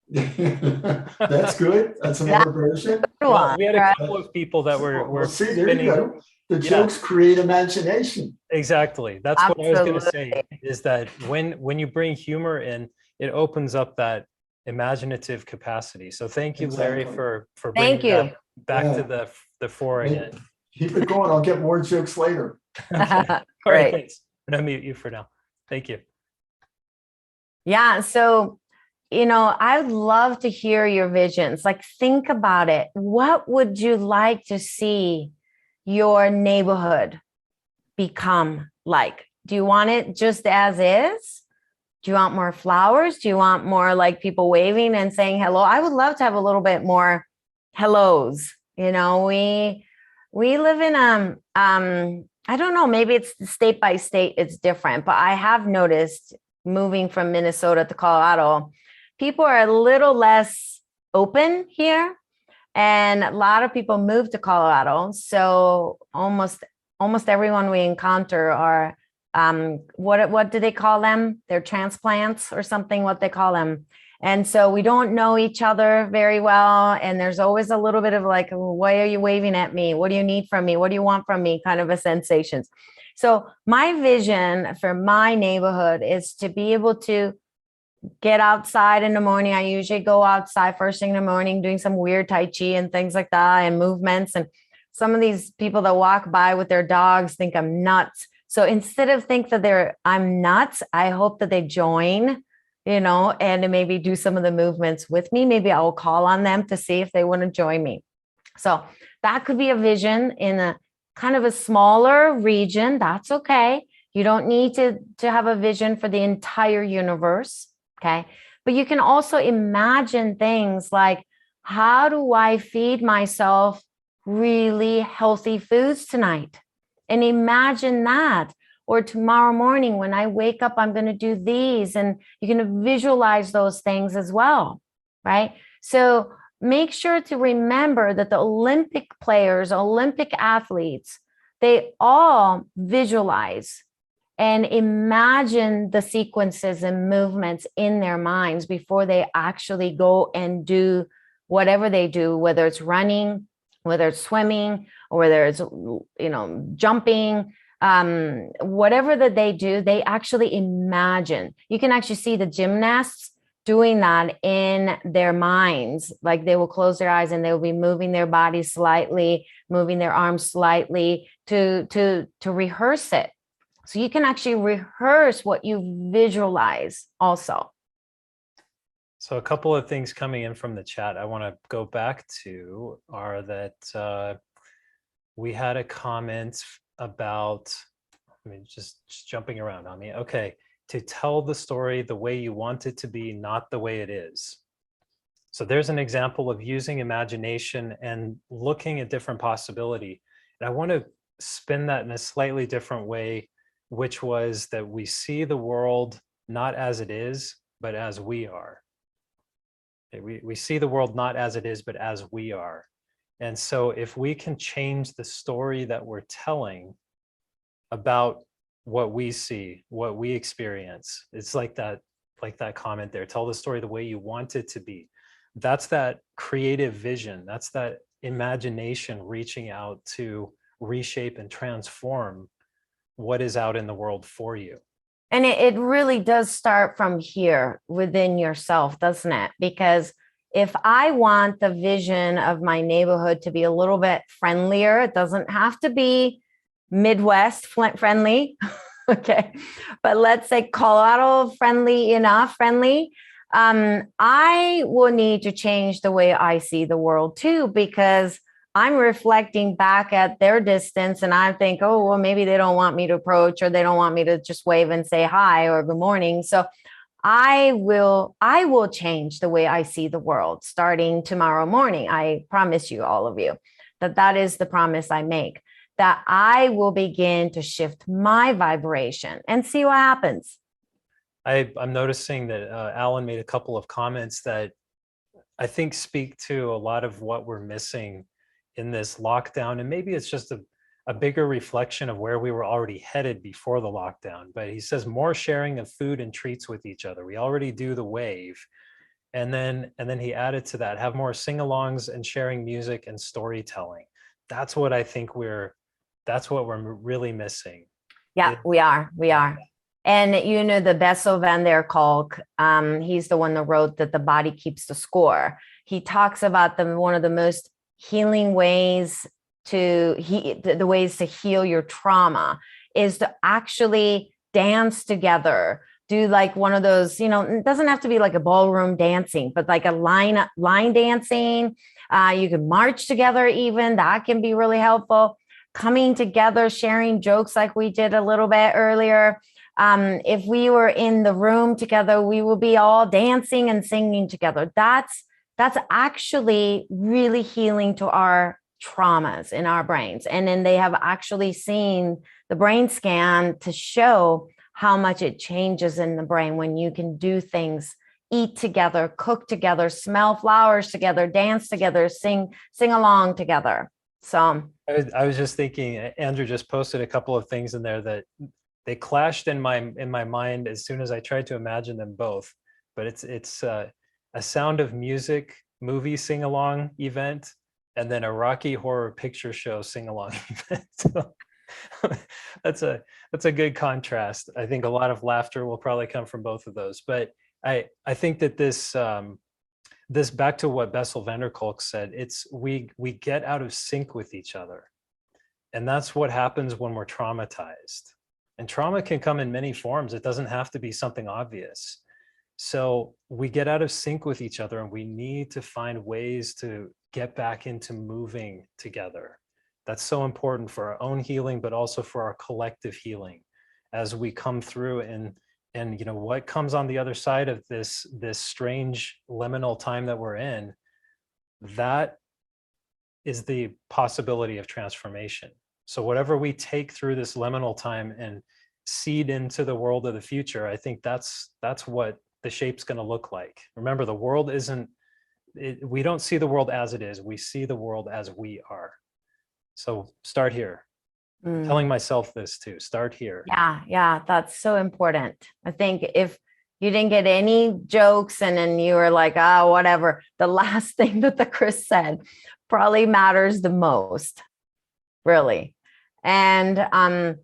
That's good. That's another version. Well, we had a couple of people that were see, there you go. The jokes create imagination. Exactly. That's Absolutely. What I was going to say, is that when you bring humor in, it opens up that imaginative capacity. So thank you, Larry, for bringing that back to the fore again. Keep it going. I'll get more jokes later. Okay. All right, thanks. I'm going to mute you for now. Thank you. Yeah. So, I'd love to hear your visions. Like, think about it. What would you like to see your neighborhood become like? Do you want it just as is? Do you want more flowers? Do you want more like people waving and saying hello? I would love to have a little bit more hellos. We live in I don't know, maybe it's state by state, it's different, but I have noticed moving from Minnesota to Colorado, people are a little less open here. And a lot of people move to Colorado. So almost everyone we encounter are what do they call them? They're transplants or something, what they call them. And so we don't know each other very well. And there's always a little bit of like, why are you waving at me? What do you need from me? What do you want from me? Kind of a sensations. So my vision for my neighborhood is to be able to get outside in the morning. I usually go outside first thing in the morning, doing some weird Tai Chi and things like that and movements. And some of these people that walk by with their dogs think I'm nuts. So instead of think that I'm nuts, I hope that they join, and maybe do some of the movements with me. Maybe I will call on them to see if they want to join me. So that could be a vision in a kind of a smaller region. That's okay. You don't need to have a vision for the entire universe. Okay. But you can also imagine things like, how do I feed myself really healthy foods tonight? And imagine that. Or tomorrow morning when I wake up, I'm going to do these. And you're going to visualize those things as well. Right. So make sure to remember that the Olympic players, Olympic athletes, they all visualize and imagine the sequences and movements in their minds before they actually go and do whatever they do, whether it's running, whether it's swimming, or whether it's, jumping, whatever that they do, they actually imagine. You can actually see the gymnasts doing that in their minds. Like they will close their eyes and they will be moving their body slightly, moving their arms slightly to rehearse it. So you can actually rehearse what you visualize also. So a couple of things coming in from the chat I want to go back to are that we had a comment about, just jumping around on me. Okay, to tell the story the way you want it to be, not the way it is. So there's an example of using imagination and looking at different possibility. And I want to spin that in a slightly different way, which was that we see the world not as it is, but as we are. We see the world not as it is, but as we are. And so if we can change the story that we're telling about what we see, what we experience, it's like that comment there, tell the story the way you want it to be. That's that creative vision. That's that imagination reaching out to reshape and transform what is out in the world for you. And it really does start from here within yourself, doesn't it? Because if I want the vision of my neighborhood to be a little bit friendlier, it doesn't have to be Midwest friendly. Okay. But let's say Colorado friendly enough, I will need to change the way I see the world too, because I'm reflecting back at their distance and I think, oh, well, maybe they don't want me to approach, or they don't want me to just wave and say hi or good morning. So I will change the way I see the world starting tomorrow morning. I promise you, all of you, that is the promise I make, that I will begin to shift my vibration and see what happens. I'm noticing that Alan made a couple of comments that I think speak to a lot of what we're missing in this lockdown. And maybe it's just a bigger reflection of where we were already headed before the lockdown. But he says more sharing of food and treats with each other. We already do the wave. And then he added to that, have more sing-alongs and sharing music and storytelling. That's what I think we're really missing. Yeah, we are. And the Bessel van der Kolk, he's the one that wrote that the body keeps the score. He talks about one of the most healing ways the ways to heal your trauma is to actually dance together. Do like one of those, it doesn't have to be like a ballroom dancing, but like a line dancing. You can march together even. That can be really helpful. Coming together, sharing jokes like we did a little bit earlier. If we were in the room together, we will be all dancing and singing together. That's actually really healing to our traumas in our brains. And then they have actually seen the brain scan to show how much it changes in the brain when you can do things, eat together, cook together, smell flowers together, dance together, sing along together. So I was just thinking, Andrew just posted a couple of things in there that they clashed in my mind as soon as I tried to imagine them both. But it's a Sound of Music movie sing-along event, and then a Rocky Horror Picture Show sing-along event. So that's a good contrast. I think a lot of laughter will probably come from both of those. But I think that this back to what Bessel van der Kolk said, it's we get out of sync with each other. And that's what happens when we're traumatized. And trauma can come in many forms. It doesn't have to be something obvious. So we get out of sync with each other, and we need to find ways to get back into moving together. That's so important for our own healing, but also for our collective healing as we come through. And you know, what comes on the other side of this strange liminal time that we're in, that is the possibility of transformation. So whatever we take through this liminal time and seed into the world of the future, I think that's what the shape's going to look like. Remember, the world isn't, we don't see the world as it is. We see the world as we are. So start here. Telling myself this too, start here. Yeah, that's so important. I think if you didn't get any jokes and then you were like, whatever, the last thing that the Chris said probably matters the most, really. And I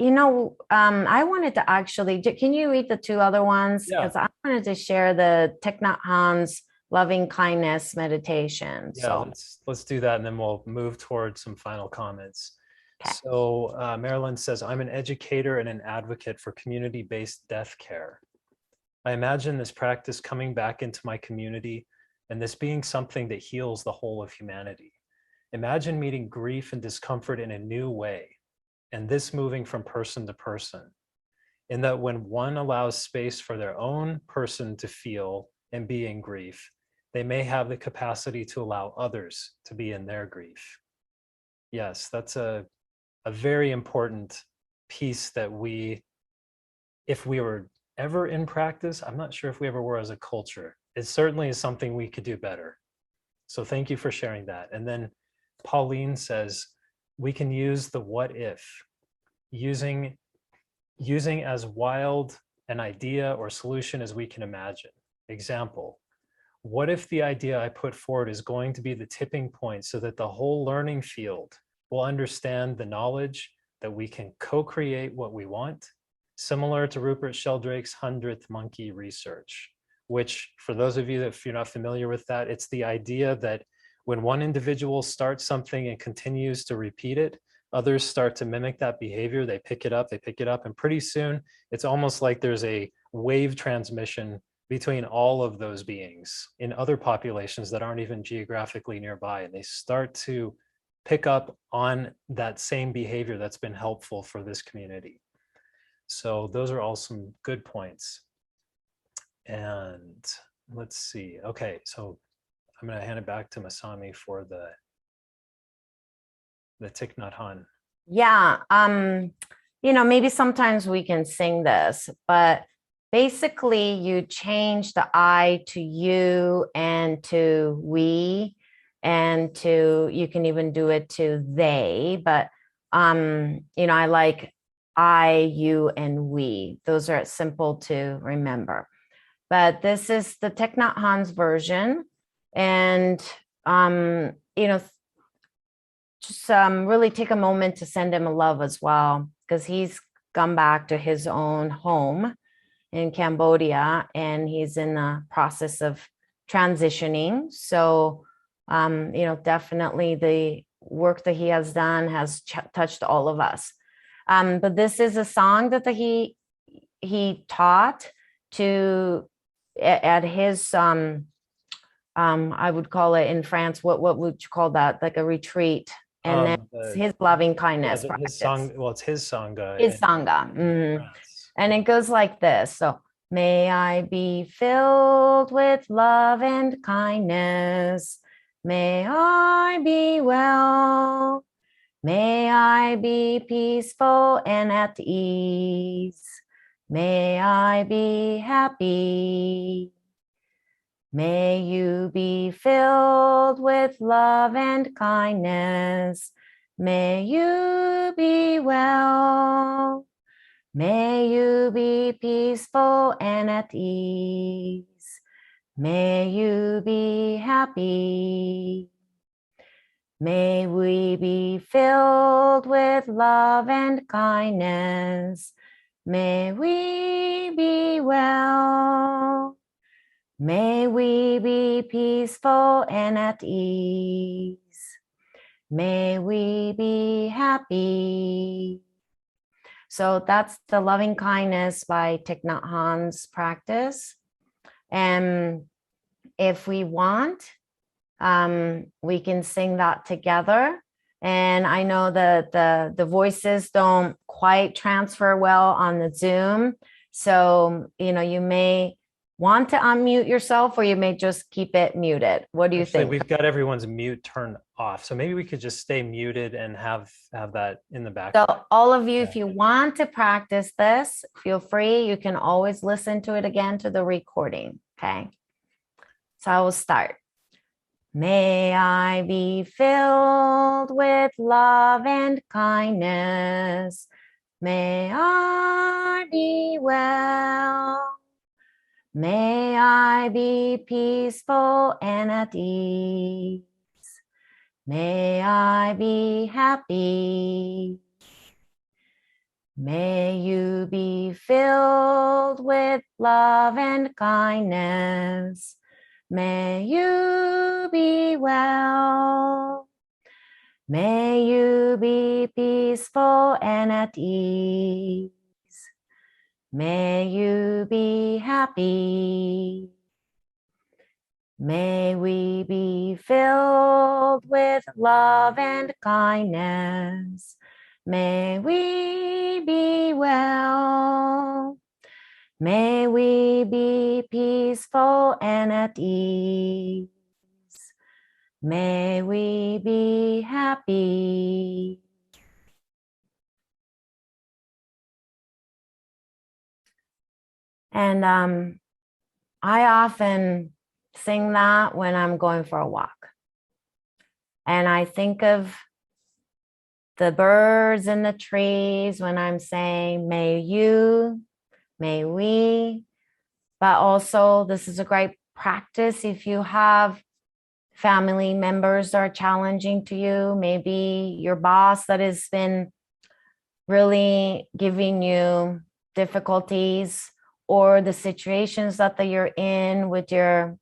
wanted to actually, can you read the two other ones? Because I wanted to share the Thich Nhat Hanh's loving kindness meditation. Yeah, let's do that, and then we'll move towards some final comments. Okay. So Marilyn says, I'm an educator and an advocate for community-based death care. I imagine this practice coming back into my community and this being something that heals the whole of humanity. Imagine meeting grief and discomfort in a new way, and this moving from person to person, in that when one allows space for their own person to feel and be in grief, they may have the capacity to allow others to be in their grief. Yes, that's a very important piece that if we were ever in practice, I'm not sure if we ever were as a culture. It certainly is something we could do better. So thank you for sharing that. And then Pauline says, we can use the what if, using as wild an idea or solution as we can imagine. Example, what if the idea I put forward is going to be the tipping point so that the whole learning field will understand the knowledge that we can co-create what we want, similar to Rupert Sheldrake's 100th monkey research, which, for those of you that if you're not familiar with that, it's the idea that when one individual starts something and continues to repeat it, others start to mimic that behavior. They pick it up, and pretty soon it's almost like there's a wave transmission between all of those beings in other populations that aren't even geographically nearby, and they start to pick up on that same behavior that's been helpful for this community. So those are all some good points. And let's see. Okay, so I'm going to hand it back to Masami for the Thich Nhat Hanh. Yeah, maybe sometimes we can sing this, but basically you change the I to you and to we, and you can even do it to they, but I like I, you, and we. Those are simple to remember. But this is the Thich Nhat Hanh's version, and just really take a moment to send him a love as well, because he's gone back to his own home in Cambodia, and he's in the process of transitioning. So, definitely the work that he has done has touched all of us. But this is a song that he taught at his I would call it in France, what would you call that? Like a retreat. And then his loving kindness practice. His song, well, it's his sangha. His sangha. Mm-hmm. And it goes like this. So, may I be filled with love and kindness. May I be well. May I be peaceful and at ease. May I be happy. May you be filled with love and kindness. May you be well. May you be peaceful and at ease. May you be happy. May we be filled with love and kindness. May we be well. May we be peaceful and at ease. May we be happy. So that's the loving kindness by Thich Nhat Hanh's practice. And if we want, we can sing that together. And I know that the voices don't quite transfer well on the Zoom. So, you may want to unmute yourself, or you may just keep it muted. What do you think? We've got everyone's mute turned off. So maybe we could just stay muted and have that in the background. So all of you, if you want to practice this, feel free. You can always listen to it again to the recording. Okay. So I will start. May I be filled with love and kindness. May I be well. May I be peaceful and at ease. May I be happy. May you be filled with love and kindness. May you be well. May you be peaceful and at ease. May you be happy. May we be filled with love and kindness. May we be well. May we be peaceful and at ease. May we be happy. And I often sing that when I'm going for a walk. And I think of the birds in the trees when I'm saying, may you, may we. But also, this is a great practice if you have family members that are challenging to you, maybe your boss that has been really giving you difficulties, or the situations that you're in with your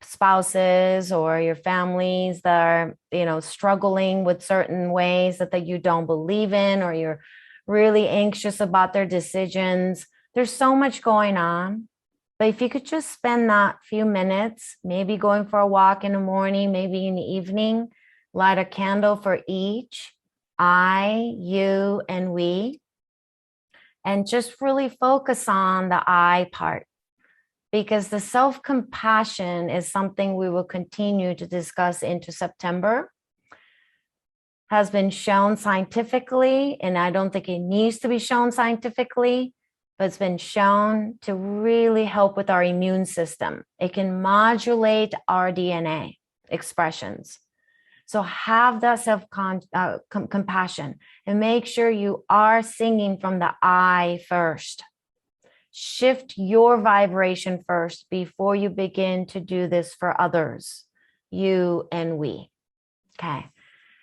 spouses or your families that are, struggling with certain ways that you don't believe in, or you're really anxious about their decisions. There's so much going on. But if you could just spend that few minutes, maybe going for a walk in the morning, maybe in the evening, light a candle for each, I, you, and we, and just really focus on the I part. Because the self-compassion is something we will continue to discuss into September. Has been shown scientifically, and I don't think it needs to be shown scientifically, but it's been shown to really help with our immune system. It can modulate our DNA expressions. So have that self-compassion and make sure you are singing from the I first. Shift your vibration first before you begin to do this for others, you and we. Okay.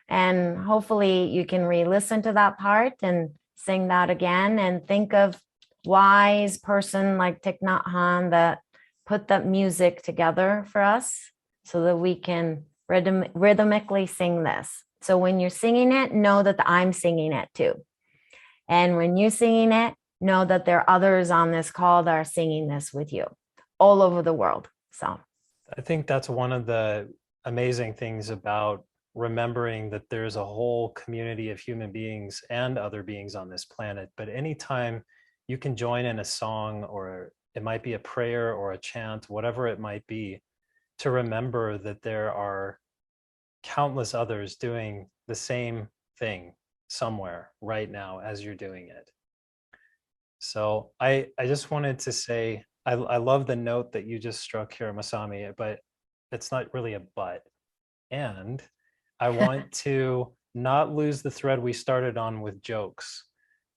And hopefully you can re-listen to that part and sing that again, and think of wise person like Thich Nhat Hanh that put that music together for us so that we can rhythmically sing this. So when you're singing it, know that I'm singing it too. And when you're singing it, know that there are others on this call that are singing this with you all over the world. So I think that's one of the amazing things about remembering that there's a whole community of human beings and other beings on this planet. But anytime you can join in a song, or it might be a prayer or a chant, whatever it might be, to remember that there are countless others doing the same thing somewhere right now as you're doing it. So I just wanted to say, I love the note that you just struck here, Masami, but it's not really a but. And I want to not lose the thread we started on with jokes.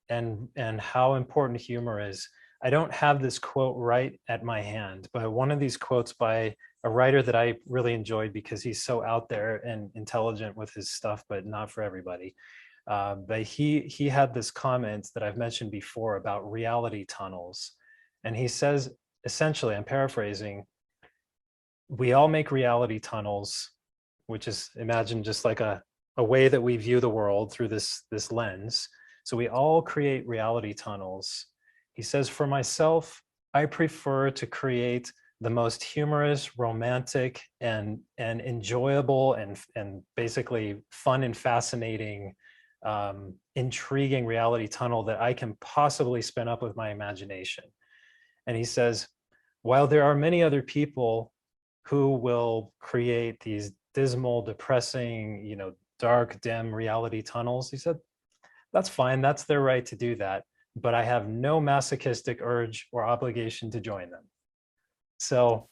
and how important humor is. I don't have this quote right at my hand, but one of these quotes by a writer that I really enjoyed because he's so out there and intelligent with his stuff, but not for everybody. But he had this comment that I've mentioned before about reality tunnels. And he says, essentially, I'm paraphrasing, we all make reality tunnels, which is, imagine just like a way that we view the world through this lens. So we all create reality tunnels. He says, for myself, I prefer to create the most humorous, romantic, and enjoyable and basically fun and fascinating, intriguing reality tunnel that I can possibly spin up with my imagination. And he says, while there are many other people who will create these dismal, depressing, dark, dim reality tunnels, he said, that's fine. That's their right to do that. But I have no masochistic urge or obligation to join them. So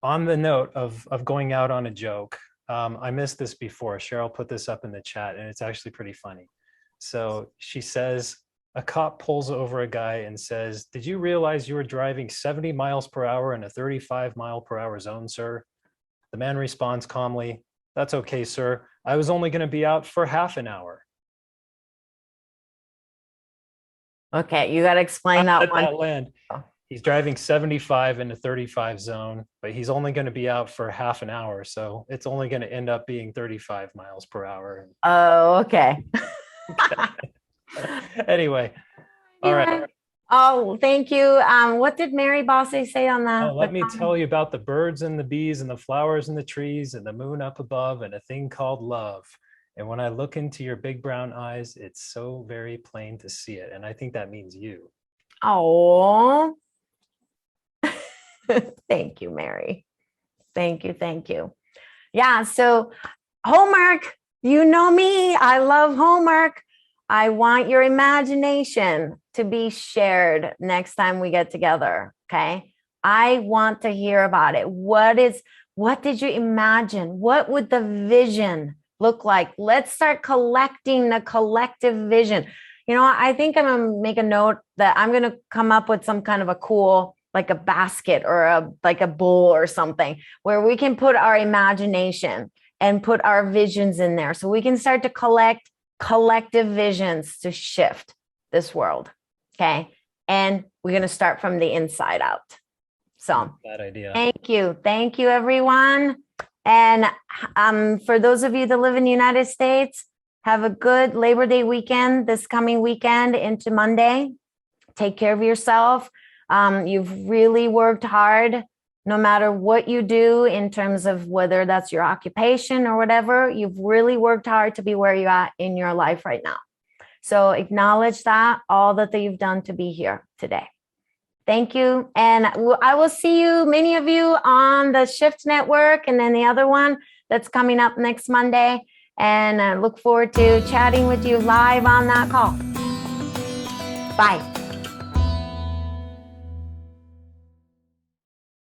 on the note of going out on a joke, I missed this before. Cheryl put this up in the chat, and it's actually pretty funny. So she says, a cop pulls over a guy and says, did you realize you were driving 70 miles per hour in a 35 mile per hour zone, sir? The man responds calmly, that's okay, sir. I was only going to be out for half an hour. Okay, you got to explain that one. That land. He's driving 75 in a 35 zone, but he's only going to be out for half an hour. So it's only going to end up being 35 miles per hour. Oh, okay. Anyway, all right. Oh, thank you. What did Mary Bossy say on that? Oh, let me tell you about the birds and the bees and the flowers and the trees and the moon up above and a thing called love. And when I look into your big brown eyes, it's so very plain to see it. And I think that means you. Oh, thank you, Mary. Thank you. Thank you. Yeah. So homework, you know me. I love homework. I want your imagination to be shared next time we get together. Okay. I want to hear about it. What did you imagine? What would the vision look like? Let's start collecting the collective vision. I think I'm going to make a note that I'm going to come up with some kind of a cool, like a basket or a bowl or something where we can put our imagination and put our visions in there. So we can start to collect collective visions to shift this world. Okay. And we're going to start from the inside out. So bad idea. Thank you. Thank you, everyone. And for those of you that live in the United States, have a good Labor Day weekend this coming weekend into Monday. Take care of yourself. You've really worked hard, no matter what you do in terms of whether that's your occupation or whatever. You've really worked hard to be where you're at in your life right now. So acknowledge that, all that you've done to be here today. Thank you. And I will see you, many of you, on the Shift Network and then the other one that's coming up next Monday. And I look forward to chatting with you live on that call. Bye.